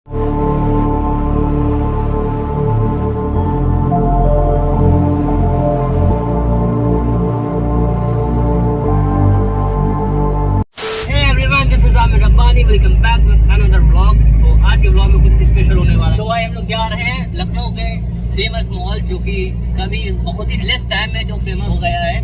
Welcome back with another blog. तो आज के ब्लॉग में कुछ स्पेशल होने वाला है। तो भाई हम लोग जा रहे हैं लखनऊ के फेमस मॉल, जो कि कभी बहुत ही लेस टाइम में जो फेमस हो गया है।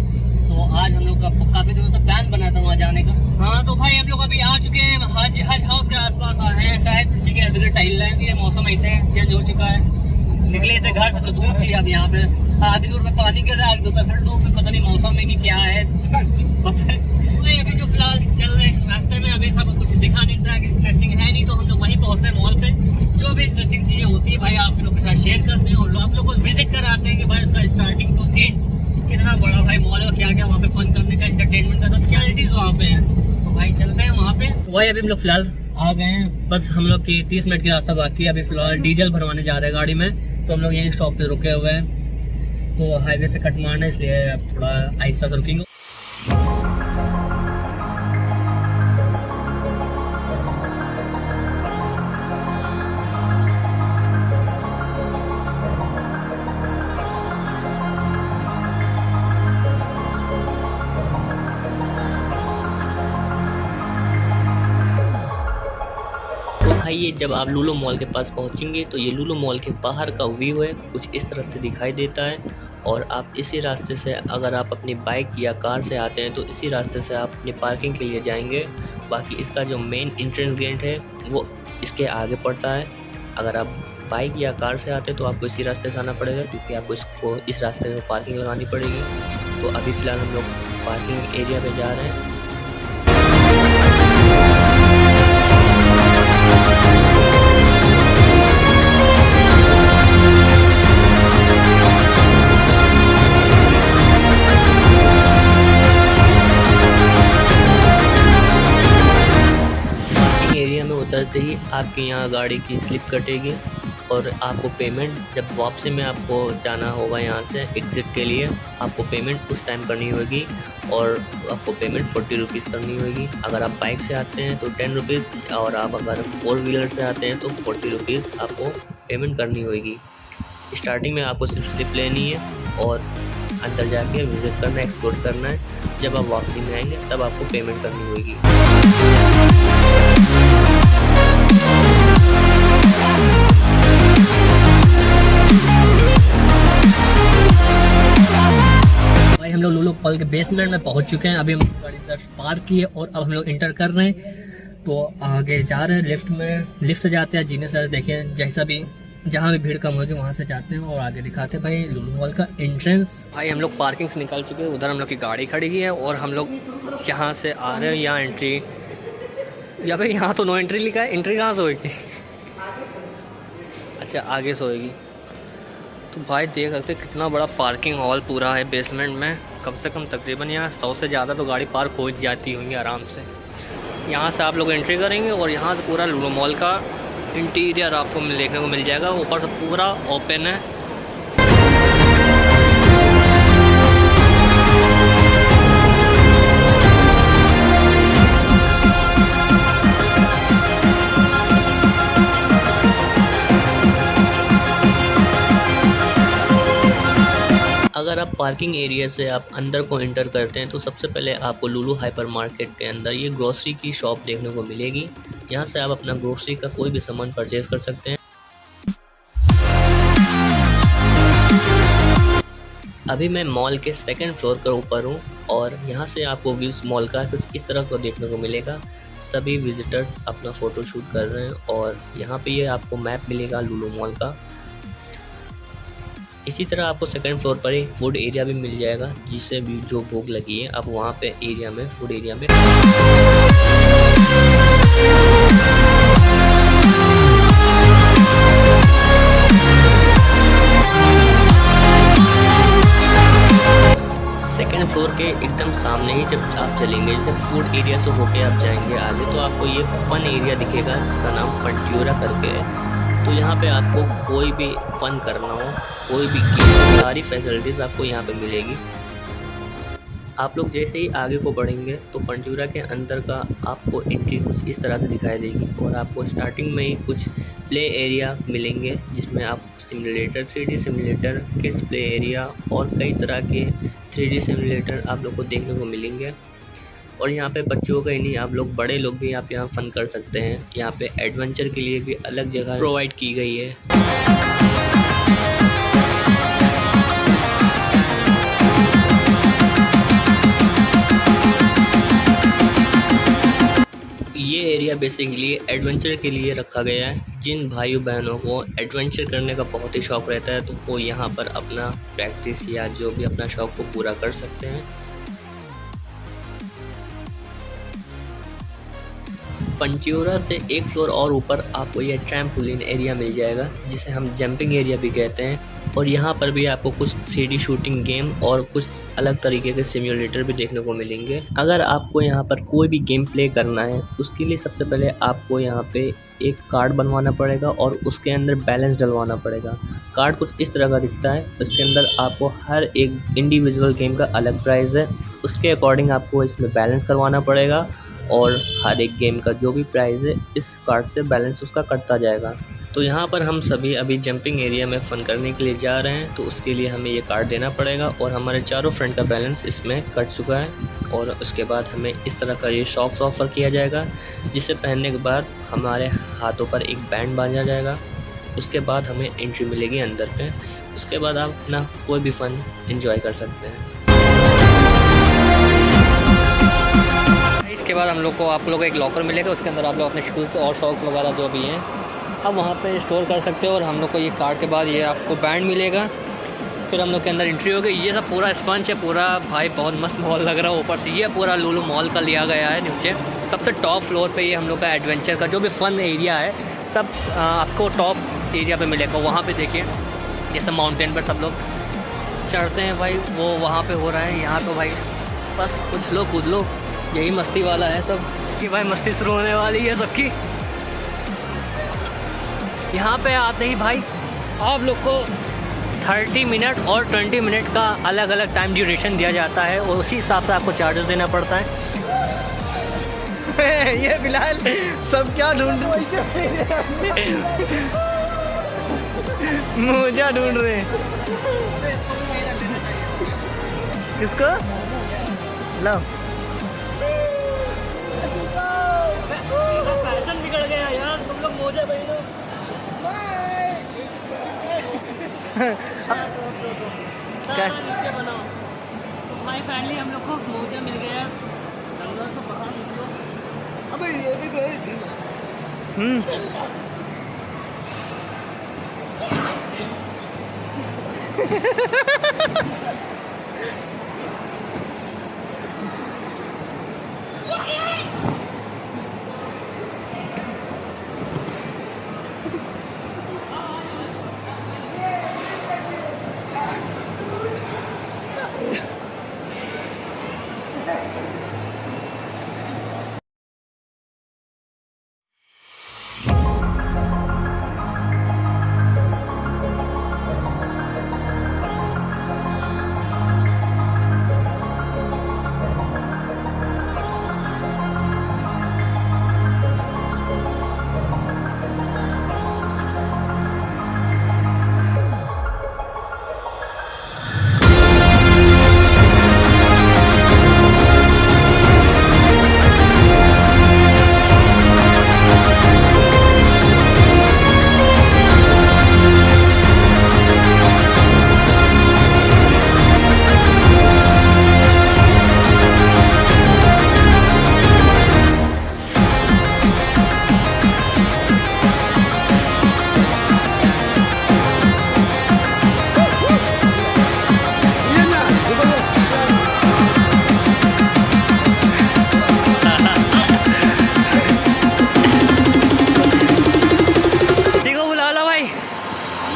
तो आज हम लोग का काफी दिनों से प्लान बना था वहाँ जाने का। हाँ तो भाई हम लोग अभी आ चुके हैं हज हाउस के आसपास आए हैं, शायद इसी के इर्द गिर्द टहल रहे हैं। मौसम ऐसे चेंज हो चुका है, निकले थे घर से तो धूप थी, अब यहाँ पे आधी दूर में पानी गिर रहा है, आधी दूर में फिर धूप में, पता नहीं मौसम में कि क्या है। अभी जो फिलहाल चल रहे हैं रास्ते में, अभी सब कुछ दिखा नहीं रहा है कि इंटरेस्टिंग है नहीं, तो हम लोग वहीं पहुंचते हैं मॉल पे। जो भी इंटरेस्टिंग चीजें होती है भाई आप लोग के साथ शेयर करते हैं और आप लोग को विजिट कराते हैं कि भाई इसका स्टार्टिंग टू एंड कितना बड़ा भाई मॉल है और क्या क्या वहाँ पे फन करने का, एंटरटेनमेंट का सब क्वालिटीज वहाँ पे है। तो भाई चलते हैं वहाँ पे। वही अभी हम लोग फिलहाल आ गए हैं, बस हम लोग की 30 मिनट की रास्ता बाकी है। अभी फिलहाल डीजल भरवाने जा रहे हैं गाड़ी में, तो हम लोग यही स्टॉप पे रुके हुए हैं। तो हाईवे से कट मारना है, इसलिए अब थोड़ा आहिस्ता से रुकेंगे। भाई ये जब आप लुलु मॉल के पास पहुंचेंगे तो ये लुलु मॉल के बाहर का व्यू है, कुछ इस तरह से दिखाई देता है। और आप इसी रास्ते से, अगर आप अपनी बाइक या कार से आते हैं तो इसी रास्ते से आप अपनी पार्किंग के लिए जाएंगे। बाकी इसका जो मेन एंट्रेंस गेट है वो इसके आगे पड़ता है। अगर आप बाइक या कार से आते हैं तो आपको इसी रास्ते से आना पड़ेगा, क्योंकि आपको इस रास्ते से पार्किंग लगानी पड़ेगी। तो अभी फ़िलहाल हम लोग पार्किंग एरिया पर जा रहे हैं। उतरते ही आपके यहाँ गाड़ी की स्लिप कटेगी और आपको पेमेंट, जब वापसी में आपको जाना होगा यहाँ से एग्ज़िट के लिए, आपको पेमेंट उस टाइम करनी होगी। और आपको पेमेंट 40 रुपीज़ करनी होगी। अगर आप बाइक से आते हैं तो 10 रुपीज़, और आप अगर 4 व्हीलर से आते हैं तो 40 रुपीज़ आपको पेमेंट करनी होगी। स्टार्टिंग में आपको सिर्फ स्लिप लेनी है और अंदर जाके विज़िट करना, एक्सप्लोर करना है। जब आप वापसी में आएंगे तब आपको पेमेंट करनी होगी। भाई हम लोग लुलु मॉल के बेसमेंट में पहुंच चुके हैं। अभी हम गाड़ी पार्क की है और अब हम लोग इंटर कर रहे हैं। तो आगे जा रहे हैं, लिफ्ट से जाते हैं, जीने से देखें जैसा भी, जहाँ भी भीड़ कम होगी वहाँ से जाते हैं और आगे दिखाते हैं भाई लुलु मॉल का एंट्रेंस। भाई हम लोग पार्किंग से निकल चुके हैं, उधर हम लोग की गाड़ी खड़ी हुई है और हम लोग यहाँ से आ रहे हैं। यहाँ एंट्री, या भाई यहाँ तो नो एंट्री लिखा है, एंट्री कहाँ से होगी? अच्छा आगे से होगी। तो भाई देख सकते कितना बड़ा पार्किंग हॉल पूरा है बेसमेंट में। कम से कम तकरीबन यहाँ 100 से ज़्यादा तो गाड़ी पार्क हो जाती होंगी आराम से। यहाँ से आप लोग एंट्री करेंगे और यहाँ से पूरा लुलु मॉल का इंटीरियर आपको देखने को मिल जाएगा। ऊपर से पूरा ओपन है। अगर आप पार्किंग एरिया से आप अंदर को एंटर करते हैं तो सबसे पहले आपको लुलु हाइपर मार्केट के अंदर ये ग्रोसरी की शॉप देखने को मिलेगी। यहाँ से आप अपना ग्रोसरी का कोई भी सामान परचेज कर सकते हैं। अभी मैं मॉल के सेकंड फ्लोर पर ऊपर हूँ और यहाँ से आपको व्यूज मॉल का कुछ इस तरह को देखने को मिलेगा। सभी विजिटर्स अपना फ़ोटो शूट कर रहे हैं और यहाँ पे ये आपको मैप मिलेगा लुलु मॉल का। इसी तरह आपको सेकंड फ्लोर पर एक फूड एरिया भी मिल जाएगा, जिससे भी जो भूख लगी है आप वहाँ पे एरिया में, फूड एरिया में सेकंड फ्लोर के एकदम सामने ही जब आप चलेंगे, जब फूड एरिया से होके आप जाएंगे आगे, तो आपको ये फन एरिया दिखेगा जिसका नाम पंट्यूरा करके है। तो यहाँ पे आपको कोई भी फन करना हो, कोई भी गेम, सारी फैसिलिटीज़ आपको यहाँ पे मिलेगी। आप लोग जैसे ही आगे को बढ़ेंगे तो पंजूरा के अंदर का आपको एंट्री कुछ इस तरह से दिखाई देगी और आपको स्टार्टिंग में ही कुछ प्ले एरिया मिलेंगे जिसमें आप simulator, 3D simulator, kids play area और कई तरह के 3D सिमुलेटर आप लोग को देखने को मिलेंगे। और यहाँ पे बच्चों का ही नहीं, आप लोग बड़े लोग भी आप यहाँ फ़न कर सकते हैं। यहाँ पे एडवेंचर के लिए भी अलग जगह प्रोवाइड की गई है। ये एरिया बेसिकली एडवेंचर के लिए रखा गया है। जिन भाइयों बहनों को एडवेंचर करने का बहुत ही शौक़ रहता है तो वो यहाँ पर अपना प्रैक्टिस या जो भी अपना शौक़ को पूरा कर सकते हैं। पंजूरा से एक फ्लोर और ऊपर आपको यह ट्रैम्पोलिन एरिया मिल जाएगा जिसे हम जंपिंग एरिया भी कहते हैं। और यहाँ पर भी आपको कुछ 3D शूटिंग गेम और कुछ अलग तरीके के सिम्युलेटर भी देखने को मिलेंगे। अगर आपको यहाँ पर कोई भी गेम प्ले करना है उसके लिए सबसे पहले आपको यहाँ पे एक कार्ड बनवाना पड़ेगा और उसके अंदर बैलेंस डलवाना पड़ेगा। कार्ड कुछ इस तरह का दिखता है, उसके अंदर आपको हर एक इंडिविजुअल गेम का अलग प्राइस है, उसके अकॉर्डिंग आपको इसमें बैलेंस करवाना पड़ेगा और हर एक गेम का जो भी प्राइस है इस कार्ड से बैलेंस उसका कटता जाएगा। तो यहाँ पर हम सभी अभी जंपिंग एरिया में फ़न करने के लिए जा रहे हैं तो उसके लिए हमें ये कार्ड देना पड़ेगा और हमारे चारों फ्रेंड का बैलेंस इसमें कट चुका है। और उसके बाद हमें इस तरह का ये शॉक्स ऑफ़र किया जाएगा जिसे पहनने के बाद हमारे हाथों पर एक बैंड बांधा जाएगा। उसके बाद हमें एंट्री मिलेगी अंदर पे। उसके बाद आप अपना कोई भी फ़न एंजॉय कर सकते हैं। इसके बाद हम लोग को आप लोग को एक लॉकर मिलेगा, उसके अंदर आप लोग अपने शूज़ और सॉक्स वगैरह जो भी हैं आप वहाँ पे स्टोर कर सकते हो। और हम लोग को ये कार्ड के बाद ये आपको बैंड मिलेगा, फिर हम लोग के अंदर एंट्री होगी। ये सब पूरा स्पंज है पूरा, भाई बहुत मस्त मॉल लग रहा है। ऊपर से ये पूरा लुलु मॉल का लिया गया है। नीचे सबसे टॉप फ्लोर पे ये हम लोग का एडवेंचर का जो भी फ़न एरिया है सब आपको टॉप एरिया पे मिलेगा। वहाँ पे देखिए जैसे माउंटेन पर सब लोग चढ़ते हैं भाई, वो वहाँ पे हो रहा है। यहाँ तो भाई बस कुछ लो कूद लो, यही मस्ती वाला है सब कि भाई मस्ती शुरू होने वाली है सबकी। यहाँ पे आते ही भाई आप लोग को 30 मिनट और 20 मिनट का अलग अलग टाइम ड्यूरेशन दिया जाता है और उसी हिसाब से आपको चार्जेस देना पड़ता है। ये बिलाल सब क्या ढूंढ रहे मोजा ढूंढ रहे हैं। किसको लो फैशन बिगड़ गया यार, तुम लोग मोजा पहनो। क्या बनाओ भाई, फाइनली हम लोग को मोजा मिल गया। जंगल से बाहर निकलो। अबे ये भी गए थे।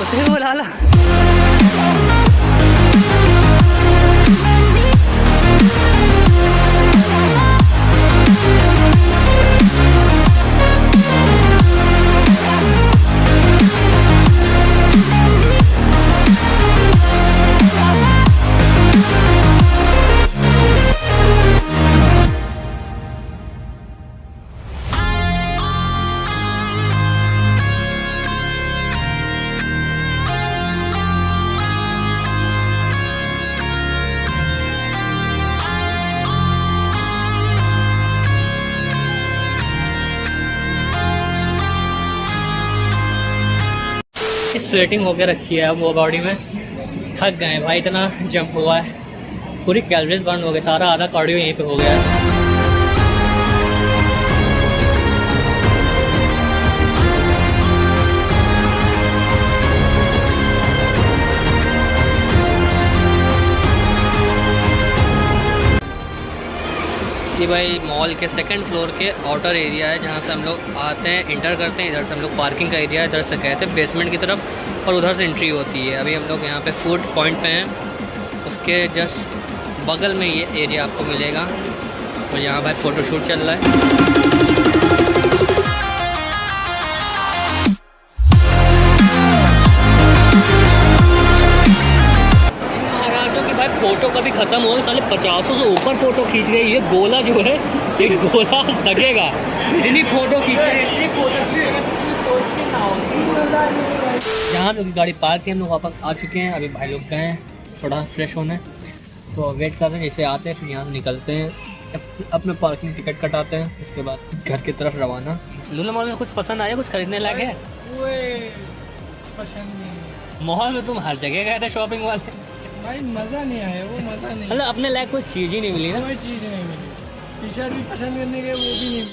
उसे बुला ला। स्वेटिंग होकर रखी है अब वो बॉडी में, थक गए भाई, इतना जंप हुआ है, पूरी कैलोरीज बर्न हो गई, सारा आधा कार्डियो यहीं पे हो गया है। ये भाई मॉल के सेकंड फ्लोर के आउटर एरिया है, जहाँ से हम लोग आते हैं, इंटर करते हैं। इधर से हम लोग पार्किंग का एरिया है, इधर से गए थे बेसमेंट की तरफ और उधर से एंट्री होती है। अभी हम लोग यहाँ पे फूड पॉइंट पे हैं, उसके जस्ट बगल में ये एरिया आपको मिलेगा और यहाँ भाई फ़ोटोशूट चल रहा है। फोटो कभी खत्म हो, साले 50 से ऊपर फोटो खींच गई। ये गोला जो है, ये गोला लगेगा, इतनी फोटो खींच रही है। जहाँ हम लोग की गाड़ी पार्क है, हम लोग वापस आ चुके हैं। अभी भाई लोग गए हैं थोड़ा फ्रेश होने, तो वेट कर रहे हैं, जैसे आते हैं फिर यहाँ से निकलते हैं, अपने पार्किंग टिकट कटाते हैं, उसके बाद घर की तरफ रवाना। लूना मॉल में कुछ पसंद आया, कुछ खरीदने लायक है? पसंद नहीं। मॉल में तुम हर जगह गए थे शॉपिंग वाले, भाई मज़ा नहीं आया, वो मज़ा नहीं, मतलब अपने लायक कोई चीज़ ही नहीं मिली ना। कोई चीज़ नहीं मिली। टी शर्ट भी पसंद करने गए, वो भी नहीं।